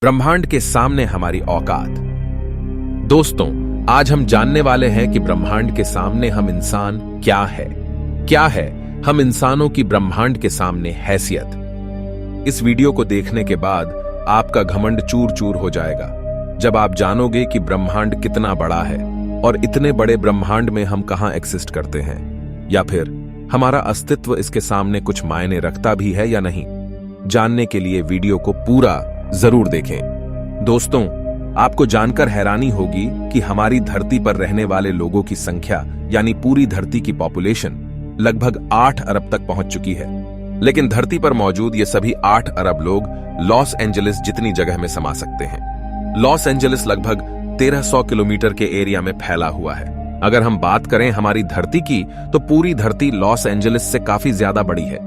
ब्रह्मांड के सामने हमारी औकात। दोस्तों, आज हम जानने वाले हैं कि ब्रह्मांड के सामने हम इंसान क्या है हम इंसानों की ब्रह्मांड के सामने हैसियत। इस वीडियो को देखने के बाद आपका घमंड चूर चूर हो जाएगा जब आप जानोगे कि ब्रह्मांड कितना बड़ा है और इतने बड़े ब्रह्मांड में हम कहां एक्सिस्ट करते हैं, या फिर हमारा अस्तित्व इसके सामने कुछ मायने रखता भी है या नहीं। जानने के लिए वीडियो को पूरा जरूर देखें। दोस्तों, आपको जानकर हैरानी होगी कि हमारी धरती पर रहने वाले लोगों की संख्या यानी पूरी धरती की पॉपुलेशन लगभग 8 अरब तक पहुंच चुकी है। लेकिन धरती पर मौजूद ये सभी 8 अरब लोग लॉस एंजलिस जितनी जगह में समा सकते हैं। लॉस एंजलिस लगभग 1300 किलोमीटर के एरिया में फैला हुआ है। अगर हम बात करें हमारी धरती की, तो पूरी धरती लॉस एंजलिस से काफी ज्यादा बड़ी है।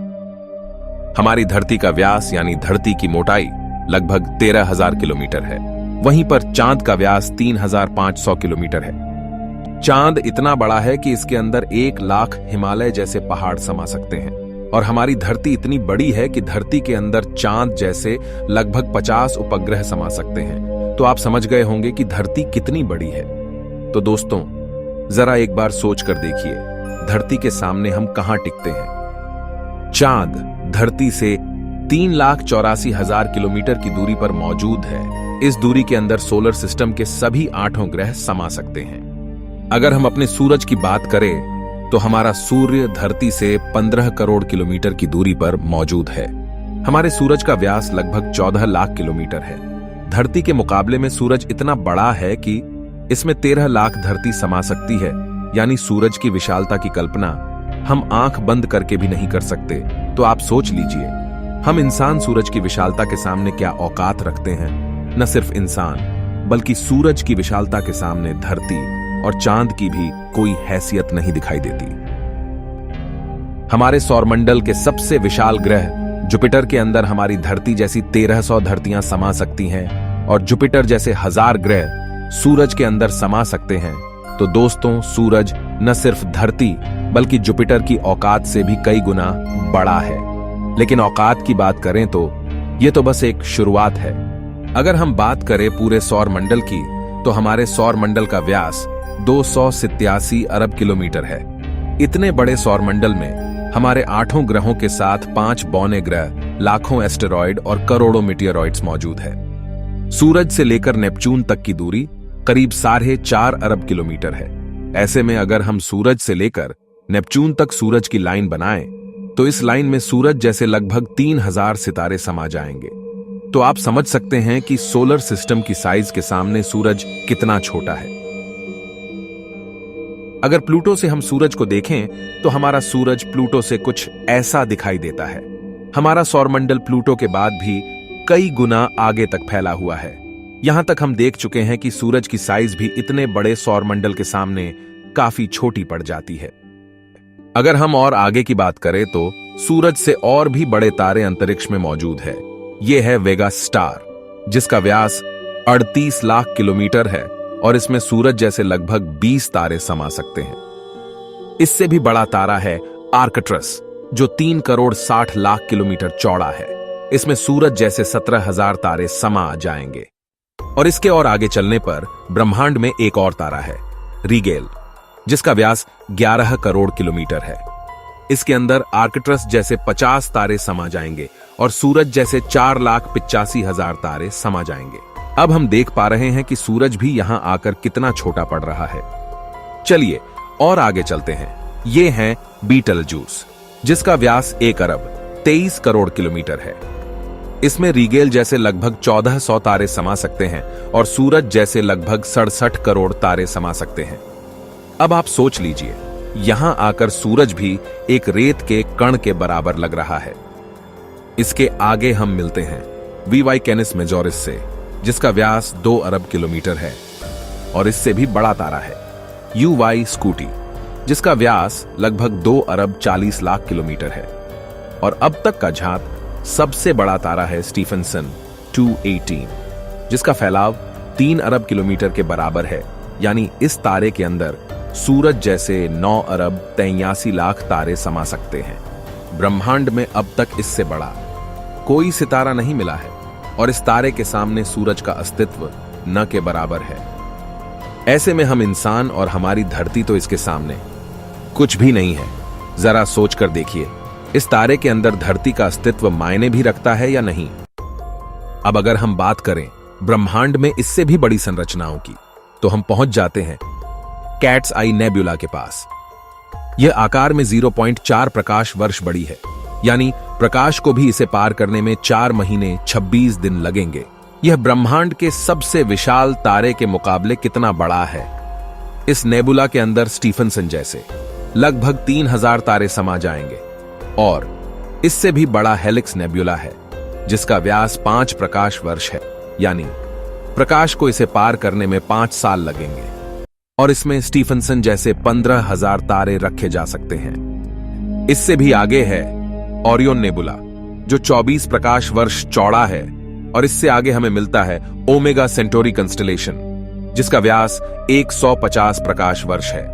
हमारी धरती का व्यास यानी धरती की मोटाई लगभग 13,000 किलोमीटर है। वहीं पर चांद का व्यास 3,500 किलोमीटर है। चांद इतना बड़ा है कि इसके अंदर 1 लाख हिमालय जैसे पहाड़ समा सकते हैं। और हमारी धरती इतनी बड़ी है कि धरती के अंदर चांद जैसे लगभग 50 उपग्रह समा सकते हैं। तो आप समझ गए होंगे कि धरती कितनी बड़ी है। तो दोस्तों, जरा एक बार सोच कर देखिए, धरती के सामने हम कहां टिकते हैं। चांद धरती से 3,84,000 किलोमीटर की दूरी पर मौजूद है। इस दूरी के अंदर सोलर सिस्टम के सभी 8 ग्रह समा सकते हैं। अगर हम अपने सूरज की बात करें तो हमारा सूर्य धरती से 15 करोड़ किलोमीटर की दूरी पर मौजूद है। हमारे सूरज का व्यास लगभग 14 लाख किलोमीटर है। धरती के मुकाबले में सूरज इतना बड़ा है कि इसमें 13 लाख धरती समा सकती है। यानी सूरज की विशालता की कल्पना हम आंख बंद करके भी नहीं कर सकते। तो आप सोच लीजिए, हम इंसान सूरज की विशालता के सामने क्या औकात रखते हैं। न सिर्फ इंसान, बल्कि सूरज की विशालता के सामने धरती और चांद की भी कोई हैसियत नहीं दिखाई देती। हमारे सौरमंडल के सबसे विशाल ग्रह जुपिटर के अंदर हमारी धरती जैसी 1300 धरतियां समा सकती हैं और जुपिटर जैसे 1000 ग्रह सूरज के अंदर समा सकते हैं। तो दोस्तों, सूरज न सिर्फ धरती बल्कि जुपिटर की औकात से भी कई गुना बड़ा है। लेकिन औकात की बात करें तो यह तो बस एक शुरुआत है। अगर हम बात करें पूरे सौर मंडल की, तो हमारे सौर मंडल का व्यास 287 अरब किलोमीटर है। इतने बड़े सौर मंडल में हमारे 8 ग्रहों के साथ 5 बौने ग्रह, लाखों एस्टेरॉयड और करोड़ों मीटियोरॉइड्स मौजूद है। सूरज से लेकर नेपच्यून तक की दूरी करीब 4.5 अरब किलोमीटर है। ऐसे में अगर हम सूरज से लेकर नेपच्यून तक सूरज की लाइन बनाएं, तो इस लाइन में सूरज जैसे लगभग 3000 सितारे समा जाएंगे। तो आप समझ सकते हैं कि सोलर सिस्टम की साइज के सामने सूरज कितना छोटा है। अगर प्लूटो से हम सूरज को देखें, तो हमारा सूरज प्लूटो से कुछ ऐसा दिखाई देता है। हमारा सौरमंडल प्लूटो के बाद भी कई गुना आगे तक फैला हुआ है। यहां तक हम देख चुके हैं कि सूरज की साइज भी इतने बड़े सौरमंडल के सामने काफी छोटी पड़ जाती है। अगर हम और आगे की बात करें तो सूरज से और भी बड़े तारे अंतरिक्ष में मौजूद है। यह है वेगा स्टार, जिसका व्यास 38 लाख किलोमीटर है और इसमें सूरज जैसे लगभग 20 तारे समा सकते हैं। इससे भी बड़ा तारा है आर्कट्रस, जो 3 करोड़ 60 लाख किलोमीटर चौड़ा है। इसमें सूरज जैसे 17,000 तारे समा जाएंगे। और इसके और आगे चलने पर ब्रह्मांड में एक और तारा है, रीगेल, जिसका व्यास 11 करोड़ किलोमीटर है। इसके अंदर आर्कट्रस जैसे 50 तारे समा जाएंगे और सूरज जैसे 4,85,000 तारे समा जाएंगे। अब हम देख पा रहे हैं कि सूरज भी यहां आकर कितना छोटा पड़ रहा है। चलिए और आगे चलते हैं। ये है बीटलजूस, जिसका व्यास 1 अरब 23 करोड़ किलोमीटर है। इसमें रीगेल जैसे लगभग 1400 तारे समा सकते हैं और सूरज जैसे लगभग 67 करोड़ तारे समा सकते हैं। अब आप सोच लीजिए, यहां आकर सूरज भी एक रेत के कण के बराबर लग रहा है। इसके आगे हम मिलते हैं वीवाई कैनिस मेजोरिस से, जिसका व्यास 2 अरब किलोमीटर है और इससे भी बड़ा तारा है यूवाई स्कूटी, जिसका व्यास लगभग 2 अरब 40 लाख किलोमीटर है। और अब तक का झांक सबसे बड़ा तारा है स्टीफनसन 218, जिसका फैलाव 3 अरब किलोमीटर के बराबर है। यानी इस तारे के अंदर सूरज जैसे 9 अरब 83 लाख तारे समा सकते हैं। ब्रह्मांड में अब तक इससे बड़ा कोई सितारा नहीं मिला है। और इस तारे के सामने सूरज का अस्तित्व न के बराबर है। ऐसे में हम इंसान और हमारी धरती तो इसके सामने कुछ भी नहीं है। जरा सोच कर देखिए, इस तारे के अंदर धरती का अस्तित्व मायने भी रखता है या नहीं। अब अगर हम बात करें ब्रह्मांड में इससे भी बड़ी संरचनाओं की, तो हम पहुंच जाते हैं कैट्स आई नेबुला के पास। यह आकार में 0.4 प्रकाश वर्ष बड़ी है, यानी प्रकाश को भी इसे पार करने में 4 महीने 26 दिन लगेंगे। यह ब्रह्मांड के सबसे विशाल तारे के मुकाबले कितना बड़ा है। इस नेबुला के अंदर स्टीफनसन जैसे लगभग 3000 तारे समा जाएंगे, और इससे भी बड़ा हेलिक्स नेबुला है जिसका व्यास 5 प्रकाश वर्ष है, यानी प्रकाश को इसे पार करने में 5 साल लगेंगे। और इसमें स्टीफनसन जैसे 15,000 तारे रखे जा सकते हैं। इससे भी आगे है ओरियन नेबुला, जो 24 प्रकाश वर्ष चौड़ा है, और इससे आगे हमें मिलता है ओमेगा सेंटोरी कंस्टेलेशन, जिसका व्यास 150 प्रकाश वर्ष है।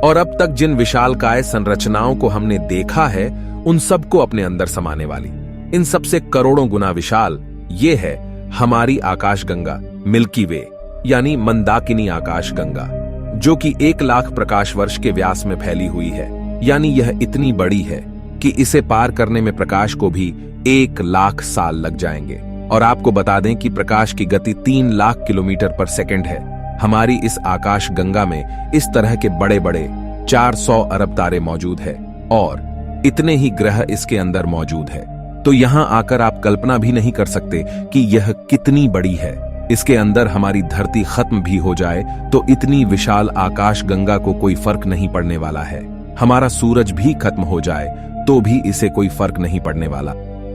और अब तक जिन विशालकाय संरचनाओं को हमने देखा है, उन सबको अपने अंदर समाने वाली, इन सबसे करोड़ों गुना विशाल ये है हमारी आकाशगंगा मिल्की वे, यानी मंदाकिनी आकाशगंगा, जो कि 1 लाख प्रकाश वर्ष के व्यास में फैली हुई है। यानी यह इतनी बड़ी है कि इसे पार करने में प्रकाश को भी 1 लाख साल लग जाएंगे। और आपको बता दें कि प्रकाश की गति 3 लाख किलोमीटर पर सेकंड है। हमारी इस आकाशगंगा में इस तरह के बड़े बड़े 400 अरब तारे मौजूद है, और इतने ही ग्रह इसके अंदर मौजूद है। तो यहां आकर आप कल्पना भी नहीं कर सकते कि यह कितनी बड़ी है। इसके अंदर हमारी धरती खत्म भी हो जाए तो इतनी विशाल आकाशगंगा को कोई फर्क नहीं पड़ने वाला है। हमारा सूरज भी खत्म हो जाए तो भी इसे कोई फर्क नहीं पड़ने वाला।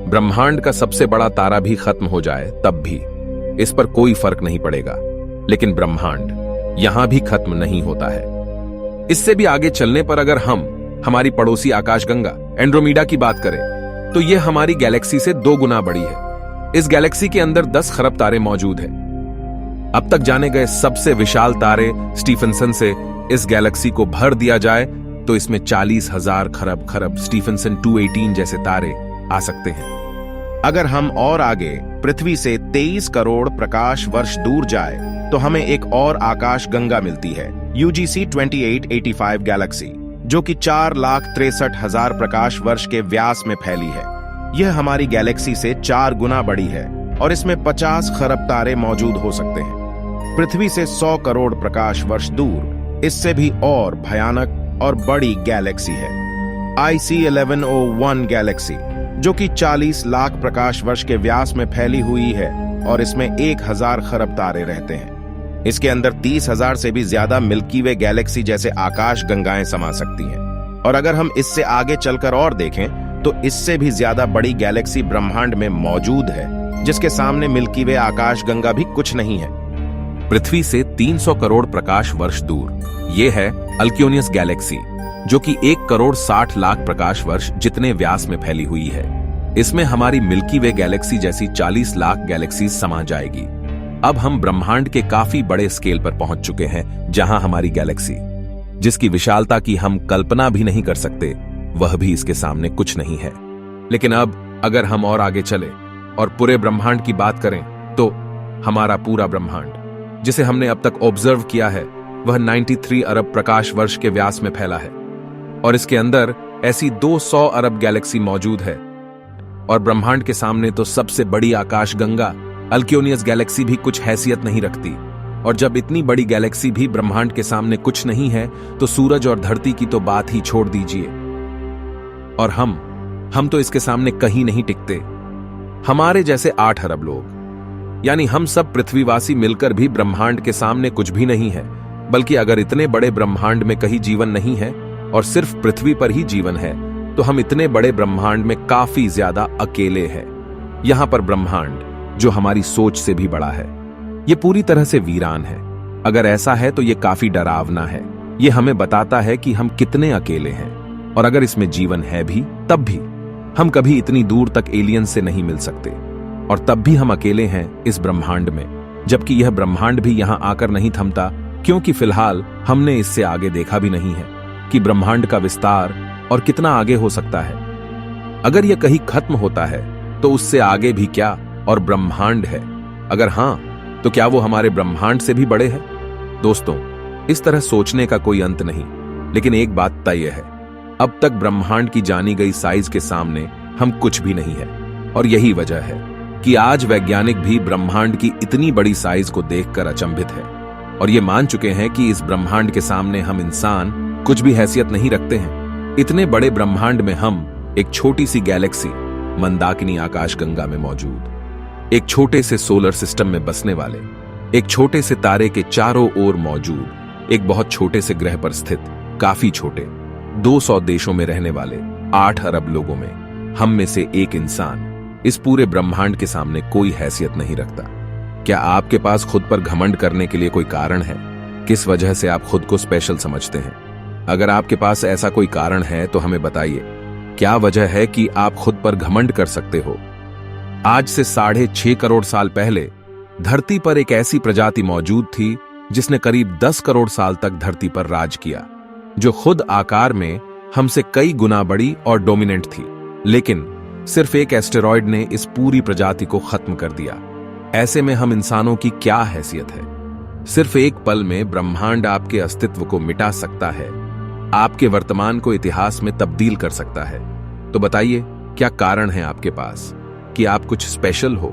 ब्रह्मांड का सबसे बड़ा तारा भी खत्म हो जाए तब भी इस पर कोई फर्क नहीं पड़ेगा। लेकिन ब्रह्मांड यहां भी खत्म नहीं होता है। इससे भी आगे चलने पर अगर हम हमारी पड़ोसी आकाशगंगा एंड्रोमेडा की बात करें, तो यह हमारी गैलेक्सी से 2 गुना बड़ी है। इस गैलेक्सी के अंदर 10 खरब तारे मौजूद हैं। अब तक जाने गए सबसे विशाल तारे स्टीफनसन से इस गैलेक्सी को भर दिया जाए तो इसमें 40,000 खरब स्टीफनसन 218 जैसे तारे आ सकते हैं। अगर हम और आगे पृथ्वी से 23 करोड़ प्रकाश वर्ष दूर जाए तो हमें एक और आकाशगंगा मिलती है, UGC 2885 गैलेक्सी, जो कि 4,63,000 प्रकाश वर्ष के व्यास में फैली है। यह हमारी गैलेक्सी से 4 गुना बड़ी है और इसमें 50 खरब तारे मौजूद हो सकते हैं। पृथ्वी से 100 करोड़ प्रकाश वर्ष दूर इससे भी और भयानक और बड़ी गैलेक्सी है, IC 1101 गैलेक्सी, जो कि 40 लाख प्रकाश वर्ष के व्यास में फैली हुई है और इसमें 1000 खरब तारे रहते हैं। इसके अंदर 30,000 से भी ज्यादा मिल्की वे गैलेक्सी जैसे आकाश गंगाएं समा सकती हैं। और अगर हम इससे आगे चलकर और देखें तो इससे भी ज्यादा बड़ी गैलेक्सी ब्रह्मांड में मौजूद है, जिसके सामने मिल्की वे आकाश गंगा भी कुछ नहीं है। पृथ्वी से 300 करोड़ प्रकाश वर्ष दूर यह है अल्क्योनियस गैलेक्सी, जो कि 1 करोड़ 60 लाख प्रकाश वर्ष जितने व्यास में फैली हुई है। इसमें हमारी मिल्की वे गैलेक्सी जैसी 40 लाख गैलेक्सी समा जाएगी। अब हम ब्रह्मांड के काफी बड़े स्केल पर पहुंच चुके हैं, जहां हमारी गैलेक्सी, जिसकी विशालता की हम कल्पना भी नहीं कर सकते, वह भी इसके सामने कुछ नहीं है। लेकिन अब अगर हम और आगे चले और पूरे ब्रह्मांड की बात करें तो हमारा पूरा ब्रह्मांड, जिसे हमने अब तक ऑब्जर्व किया है, वह 93 अरब प्रकाश वर्ष के व्यास में फैला है। और इसके अंदर ऐसी 200 अरब गैलेक्सी मौजूद है। और ब्रह्मांड के सामने तो सबसे बड़ी आकाशगंगा अल्क्योनियस गैलेक्सी भी कुछ हैसियत नहीं रखती। और जब इतनी बड़ी गैलेक्सी भी ब्रह्मांड के सामने कुछ नहीं है, तो सूरज और धरती की तो बात ही छोड़ दीजिए। और हम तो इसके सामने कहीं नहीं टिकते। हमारे जैसे 8 अरब लोग, यानी हम सब पृथ्वीवासी मिलकर भी ब्रह्मांड के सामने कुछ भी नहीं है। बल्कि अगर इतने बड़े ब्रह्मांड में कहीं जीवन नहीं है और सिर्फ पृथ्वी पर ही जीवन है, तो हम इतने बड़े ब्रह्मांड में काफी ज्यादा अकेले हैं। यहां पर ब्रह्मांड, जो हमारी सोच से भी बड़ा है, ये पूरी तरह से वीरान है। अगर ऐसा है तो ये काफी डरावना है। ये हमें बताता है कि हम कितने अकेले हैं। और अगर इसमें जीवन है भी, तब भी हम कभी इतनी दूर तक एलियन से नहीं मिल सकते। और तब भी हम अकेले हैं इस ब्रह्मांड में, जबकि यह ब्रह्मांड भी यहां आकर नहीं थमता, क्योंकि फिलहाल हमने इससे आगे देखा भी नहीं है कि ब्रह्मांड का विस्तार और कितना आगे हो सकता है। अगर यह कहीं खत्म होता है तो उससे आगे भी क्या, और ब्रह्मांड है? अगर हां, तो क्या वो हमारे ब्रह्मांड से भी बड़े हैं? दोस्तों, इस तरह सोचने का कोई अंत नहीं, लेकिन एक बात तय है, अब तक ब्रह्मांड की जानी गई साइज के सामने हम कुछ भी नहीं है। और यही वजह है कि आज वैज्ञानिक भी ब्रह्मांड की इतनी बड़ी साइज को देखकर अचंभित है और ये मान चुके हैं कि इस ब्रह्मांड के सामने हम इंसान कुछ भी हैसियत नहीं रखते हैं। इतने बड़े ब्रह्मांड में हम एक छोटी सी गैलेक्सी मंदाकिनी आकाशगंगा में मौजूद, एक छोटे से सोलर सिस्टम में बसने वाले, एक छोटे से तारे के चारों ओर मौजूद एक बहुत छोटे से ग्रह पर स्थित, काफी छोटे 200 देशों में रहने वाले 8 अरब लोगों में हम में से एक इंसान इस पूरे ब्रह्मांड के सामने कोई हैसियत नहीं रखता। क्या आपके पास खुद पर घमंड करने के लिए कोई कारण है? किस वजह से आप खुद को स्पेशल समझते हैं? अगर आपके पास ऐसा कोई कारण है तो हमें बताइए, क्या वजह है कि आप खुद पर घमंड कर सकते हो? आज से 6.5 करोड़ साल पहले धरती पर एक ऐसी प्रजाति मौजूद थी जिसने करीब 10 करोड़ साल तक धरती पर राज किया, जो खुद आकार में हमसे कई गुना बड़ी और डोमिनेंट थी। लेकिन सिर्फ एक एस्टेरॉयड ने इस पूरी प्रजाति को खत्म कर दिया। ऐसे में हम इंसानों की क्या हैसियत है? सिर्फ एक पल में ब्रह्मांड आपके अस्तित्व को मिटा सकता है, आपके वर्तमान को इतिहास में तब्दील कर सकता है। तो बताइए, क्या कारण है आपके पास कि आप कुछ स्पेशल हो?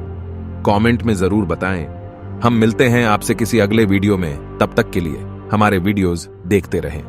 कमेंट में जरूर बताएं। हम मिलते हैं आपसे किसी अगले वीडियो में। तब तक के लिए हमारे वीडियोस देखते रहें।